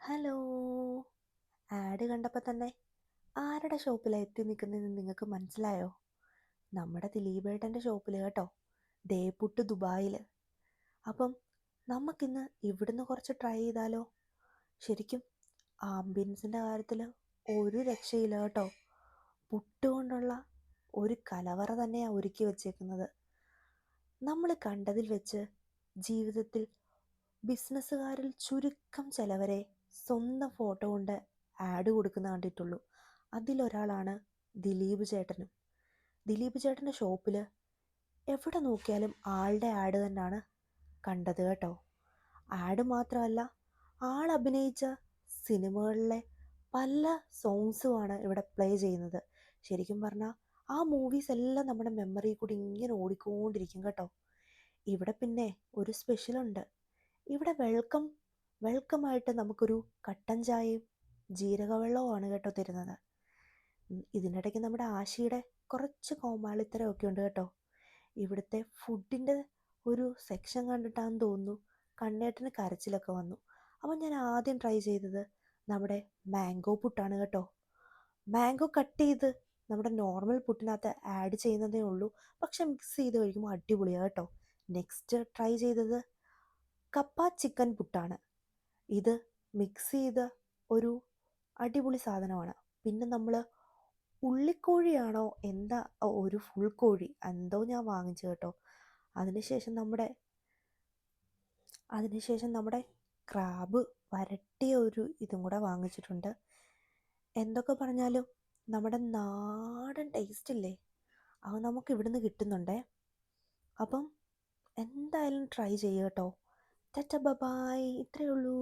Hello. Add കണ്ടപ്പോൾ തന്നെ ആരുടെ ഷോപ്പിലാണ് എത്തി നിൽക്കുന്നതെന്ന് നിങ്ങൾക്ക് മനസ്സിലായോ? നമ്മുടെ ദിലീപേട്ടൻ്റെ ഷോപ്പിൽ കേട്ടോ. ദേപ്പുട്ട് ദുബായിൽ. അപ്പം നമുക്കിന്ന് ഇവിടുന്ന് കുറച്ച് ട്രൈ ചെയ്താലോ? ശരിക്കും ആംബിയൻസിൻ്റെ കാര്യത്തിൽ ഒരു രക്ഷയില്ല കേട്ടോ. പുട്ട് കൊണ്ടുള്ള ഒരു കലവറ തന്നെയാണ് ഒരുക്കി വച്ചേക്കുന്നത്. നമ്മൾ കണ്ടതിൽ വെച്ച് ജീവിതത്തിൽ ബിസിനസ്സുകാരിൽ ചുരുക്കം ചിലവരെ സ്വന്തം ഫോട്ടോ കൊണ്ട് ആഡ് കൊടുക്കുന്ന കണ്ടിട്ടുള്ളൂ. അതിലൊരാളാണ് ദിലീപ് ചേട്ടനും. ദിലീപ് ചേട്ടൻ്റെ ഷോപ്പിൽ എവിടെ നോക്കിയാലും ആളുടെ ആഡ് തന്നെയാണ് കണ്ടത് കേട്ടോ. ആഡ് മാത്രമല്ല, ആൾ അഭിനയിച്ച സിനിമകളിലെ പല സോങ്സുമാണ് ഇവിടെ പ്ലേ ചെയ്യുന്നത്. ശരിക്കും പറഞ്ഞാൽ ആ മൂവീസ് എല്ലാം നമ്മുടെ മെമ്മറി കൂടി ഇങ്ങനെ ഓടിക്കൊണ്ടിരിക്കും കേട്ടോ. ഇവിടെ പിന്നെ ഒരു സ്പെഷ്യലുണ്ട്. ഇവിടെ വെൽക്കമായിട്ട് നമുക്കൊരു കട്ടൻ ചായയും ജീരകവെള്ളവുമാണ് കേട്ടോ തരുന്നത്. ഇതിനിടയ്ക്ക് നമ്മുടെ ആശിയുടെ കുറച്ച് കോമാളിത്തരമൊക്കെ ഉണ്ട് കേട്ടോ. ഇവിടുത്തെ ഫുഡിൻ്റെ ഒരു സെക്ഷൻ കണ്ടിട്ടാണെന്ന് തോന്നുന്നു കണ്ണേട്ടന് കരച്ചിലൊക്കെ വന്നു. അപ്പോൾ ഞാൻ ആദ്യം ട്രൈ ചെയ്തത് നമ്മുടെ മാംഗോ പുട്ടാണ് കേട്ടോ. മാംഗോ കട്ട് ചെയ്ത് നമ്മുടെ നോർമൽ പുട്ടിനകത്ത് ആഡ് ചെയ്യുന്നതേ ഉള്ളൂ, പക്ഷെ മിക്സ് ചെയ്ത് കഴിക്കുമ്പോൾ അടിപൊളിയാണ് കേട്ടോ. നെക്സ്റ്റ് ട്രൈ ചെയ്തത് കപ്പ ചിക്കൻ പുട്ടാണ്. ഇത് മിക്സ് ചെയ്ത ഒരു അടിപൊളി സാധനമാണ്. പിന്നെ നമ്മൾ ഉള്ളിക്കോഴിയാണോ എന്താ, ഒരു ഫുൾ കോഴി എന്തോ ഞാൻ വാങ്ങിച്ചു കേട്ടോ. അതിനുശേഷം നമ്മുടെ ക്രാബ് വരട്ടിയ ഒരു ഇതും കൂടെ വാങ്ങിച്ചിട്ടുണ്ട്. എന്തൊക്കെ പറഞ്ഞാലും നമ്മുടെ നാടൻ ടേസ്റ്റ് ഇല്ലേ, അത് നമുക്ക് ഇവിടുന്ന് കിട്ടുന്നുണ്ടേ. അപ്പം എന്തായാലും ട്രൈ ചെയ്യുക കേട്ടോ. ടാറ്റ ബൈ, ഇത്രയേ ഉള്ളൂ.